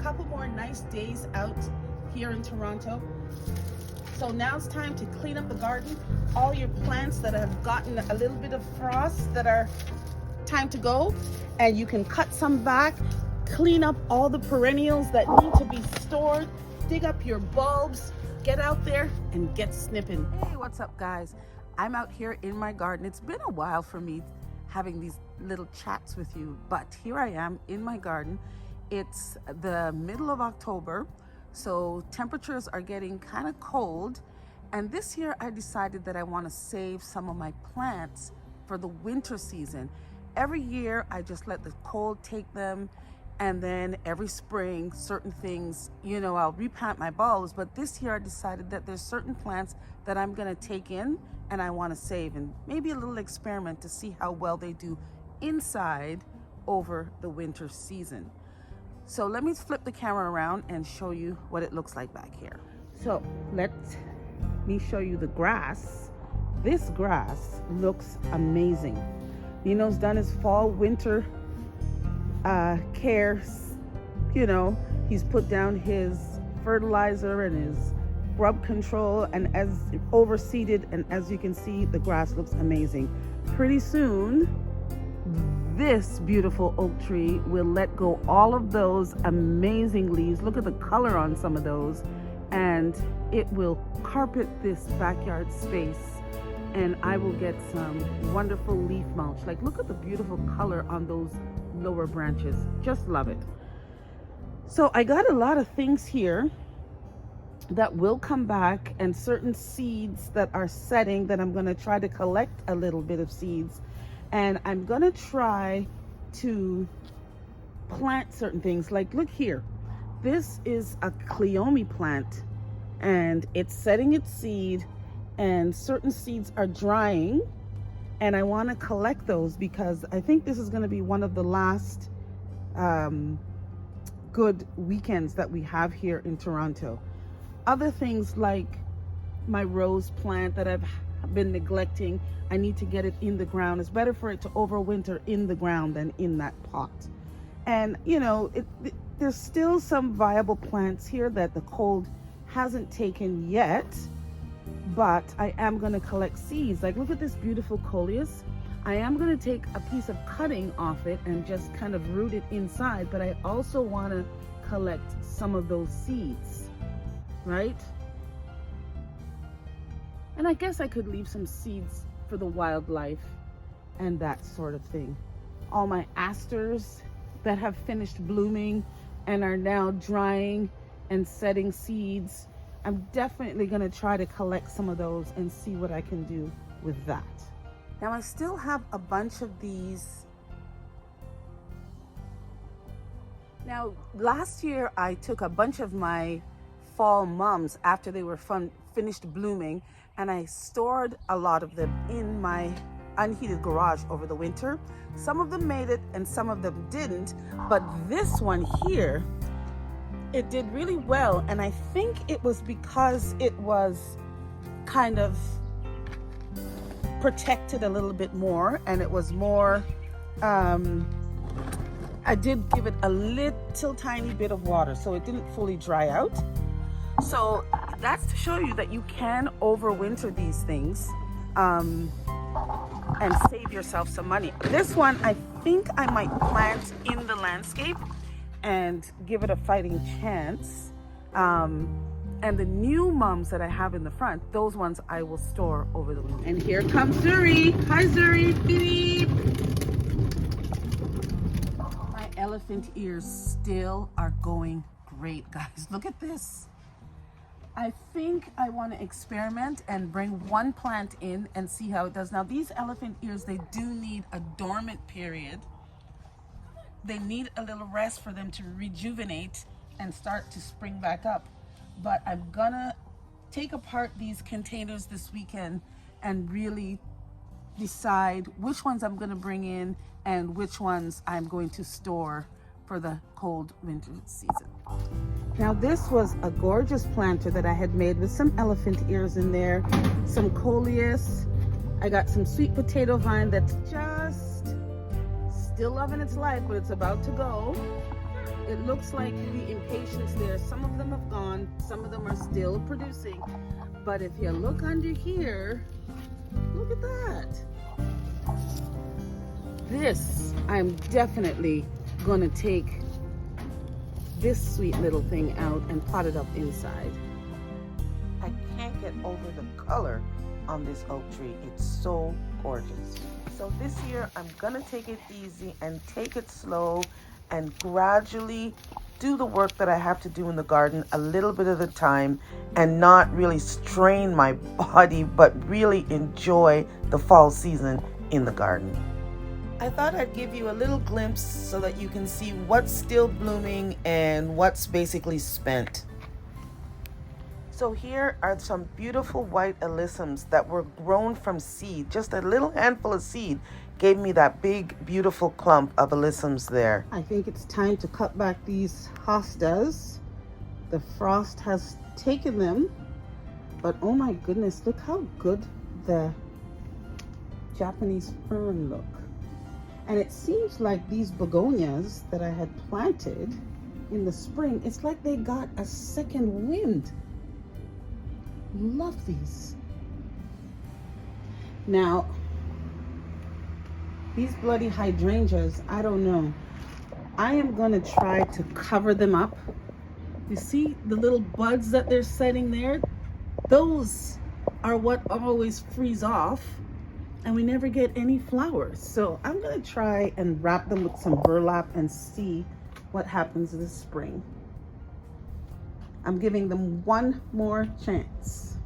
couple more nice days out here in Toronto. So now it's time to clean up the garden. All your plants that have gotten a little bit of frost that are time to go, and you can cut some back, clean up all the perennials that need to be stored, dig up your bulbs, get out there and get snipping. Hey, what's up guys? I'm out here in my garden. It's been a while for me having these little chats with you, but here I am in my garden. It's the middle of October, so temperatures are getting kind of cold, and this year I decided that I want to save some of my plants for the winter season. Every year I just let the cold take them, and then every spring certain things, you know, I'll replant my bulbs, but this year I decided that there's certain plants that I'm going to take in and I want to save, and maybe a little experiment to see how well they do inside over the winter season. So let me flip the camera around and show you what it looks like back here. So let me show you the grass. This grass looks amazing. Nino's done his fall winter care. You know, he's put down his fertilizer and his grub control, and as overseeded, and as you can see, the grass looks amazing. Pretty soon this beautiful oak tree will let go all of those amazing leaves. Look at the color on some of those, and it will carpet this backyard space, and I will get some wonderful leaf mulch. Like, look at the beautiful color on those lower branches. Just love it. So I got a lot of things here that will come back, and certain seeds that are setting that I'm going to try to collect a little bit of seeds, and I'm going to try to plant certain things. Like, look here, this is a cleome plant, and it's setting its seed, and certain seeds are drying, and I want to collect those because I think this is going to be one of the last good weekends that we have here in Toronto. Other things like my rose plant that I've been neglecting, I need to get it in the ground. It's better for it to overwinter in the ground than in that pot. And you know, there's still some viable plants here that the cold hasn't taken yet, but I am going to collect seeds. Like, look at this beautiful coleus. I am going to take a piece of cutting off it and just kind of root it inside, but I also want to collect some of those seeds, right? And I guess I could leave some seeds for the wildlife and that sort of thing. All my asters that have finished blooming and are now drying and setting seeds, I'm definitely going to try to collect some of those and see what I can do with that. Now I still have a bunch of these. Now last year I took a bunch of my fall mums after they were finished blooming, and I stored a lot of them in my unheated garage over the winter. Some of them made it and some of them didn't, but this one here, it did really well, and I think it was because it was kind of protected a little bit more, and it was more I did give it a little tiny bit of water, so it didn't fully dry out. So that's to show you that you can overwinter these things and save yourself some money. This one I think I might plant in the landscape and give it a fighting chance. And the new mums that I have in the front, those ones I will store over the winter. And here comes Zuri. Hi Zuri. Beep. My elephant ears still are going great, guys. Look at this. I think I want to experiment and bring one plant in and see how it does. Now these elephant ears, they do need a dormant period. They need a little rest for them to rejuvenate and start to spring back up. But I'm gonna take apart these containers this weekend and really decide which ones I'm gonna bring in and which ones I'm going to store for the cold winter season. Now this was a gorgeous planter that I had made with some elephant ears in there, some coleus. I got some sweet potato vine that's just still loving its life, but it's about to go. it looks like the impatiens there, some of them have gone, some of them are still producing. But if you look under here, look at that. This, I'm definitely gonna take this sweet little thing out and pot it up inside. I can't get over the color on this oak tree. It's so gorgeous. So this year I'm gonna take it easy and take it slow and gradually do the work that I have to do in the garden a little bit at a time and not really strain my body, but really enjoy the fall season in the garden. I thought I'd give you a little glimpse so that you can see what's still blooming and what's basically spent. So here are some beautiful white alyssums that were grown from seed. Just a little handful of seed gave me that big, beautiful clump of alyssums there. I think it's time to cut back these hostas. The frost has taken them, but oh my goodness, look how good the Japanese fern look. And it seems like these begonias that I had planted in the spring, it's like they got a second wind. Love these. Now, these bloody hydrangeas, I don't know. I am gonna try to cover them up. You see the little buds that they're setting there? Those are what always freeze off and we never get any flowers. So I'm gonna try and wrap them with some burlap and see what happens this spring. I'm giving them one more chance.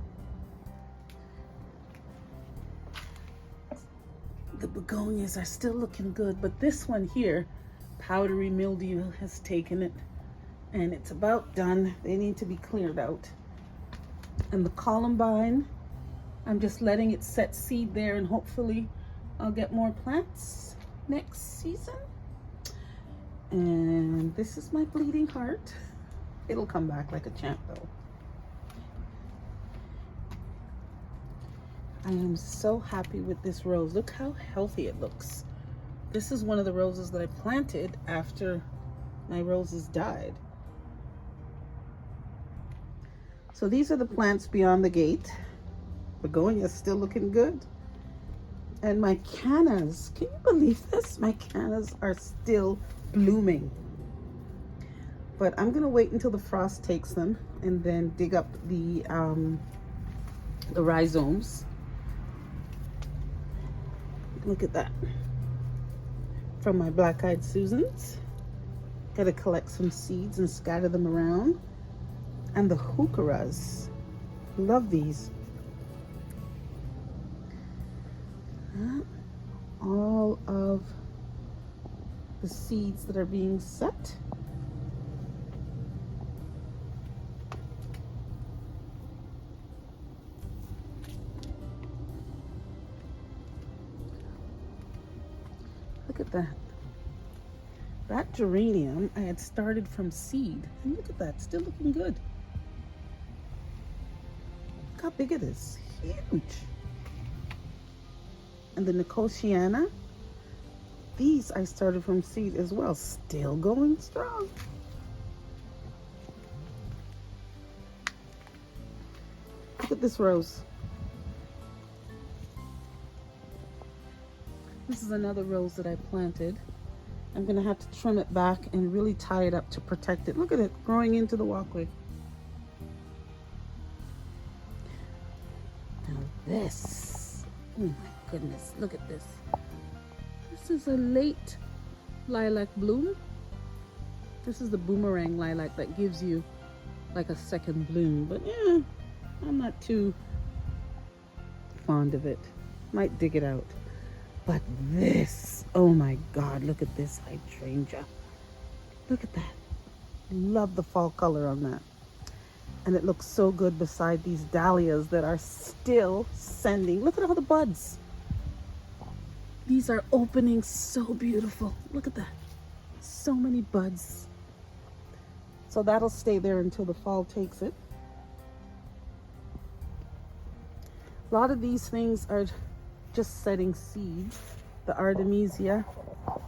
The begonias are still looking good, but this one here, powdery mildew has taken it and it's about done. They need to be cleared out. And the columbine, I'm just letting it set seed there and hopefully I'll get more plants next season. And this is my bleeding heart. It'll come back like a champ though. I am so happy with this rose. Look how healthy it looks. This is one of the roses that I planted after my roses died. So these are the plants beyond the gate. Begonia's still looking good. And my cannas, can you believe this? My cannas are still blooming. But I'm gonna wait until the frost takes them and then dig up the rhizomes. Look at that. From my black-eyed Susans. Gotta collect some seeds and scatter them around. And the heucheras. Love these. All of the seeds that are being set. Look at that. That geranium I had started from seed. And look at that, still looking good. Look how big it is. Huge. And the Nicotiana, these I started from seed as well. Still going strong. Look at this rose. This is another rose that I planted. I'm gonna have to trim it back and really tie it up to protect it. Look at it growing into the walkway. Now this, oh my goodness, look at this. This is a late lilac bloom. This is the boomerang lilac that gives you like a second bloom, but yeah, I'm not too fond of it. Might dig it out. But this, oh my God, look at this hydrangea. Look at that. Love the fall color on that. And it looks so good beside these dahlias that are still sending. Look at all the buds. These are opening so beautiful. Look at that. So many buds. So that'll stay there until the fall takes it. A lot of these things are just setting seeds. The Artemisia,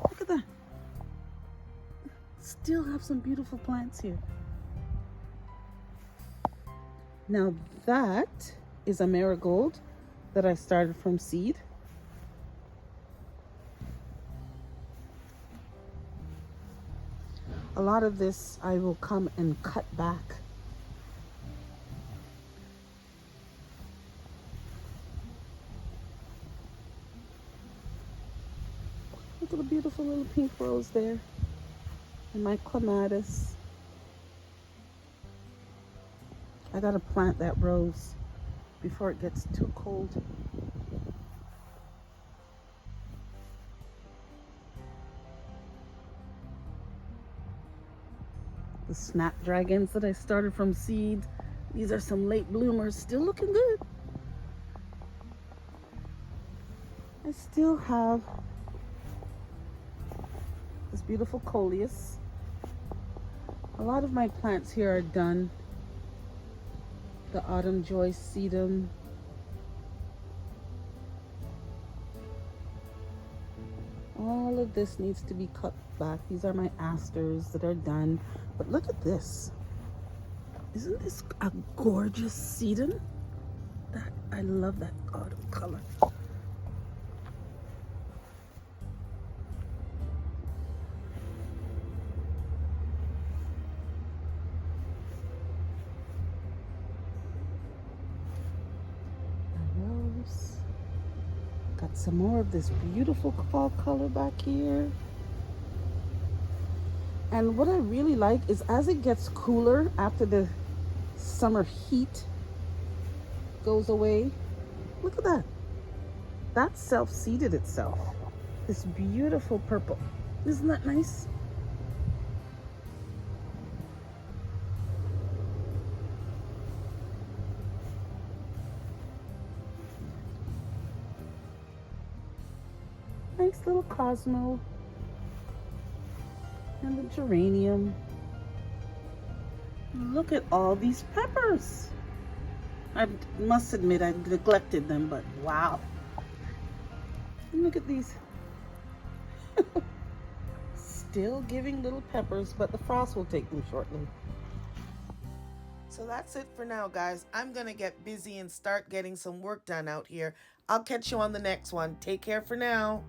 look at that. Still have some beautiful plants here. Now that is a marigold that I started from seed. A lot of this I will come and cut back. Look at the beautiful little pink rose there. And my clematis. I gotta plant that rose before it gets too cold. The snapdragons that I started from seed. These are some late bloomers, still looking good. I still have this beautiful coleus. A lot of my plants here are done. The autumn joy sedum. All of this needs to be cut back. These are my asters that are done. But look at this. Isn't this a gorgeous sedum? I love that autumn color. Rose. Got some more of this beautiful fall color back here. And what I really like is as it gets cooler after the summer heat goes away, look at that. That self-seeded itself. This beautiful purple. Isn't that nice? Nice little cosmo. And the geranium. Look at all these peppers. I must admit I neglected them, but wow. Look at these. Still giving little peppers, but the frost will take them shortly. So that's it for now, guys. I'm going to get busy and start getting some work done out here. I'll catch you on the next one. Take care for now.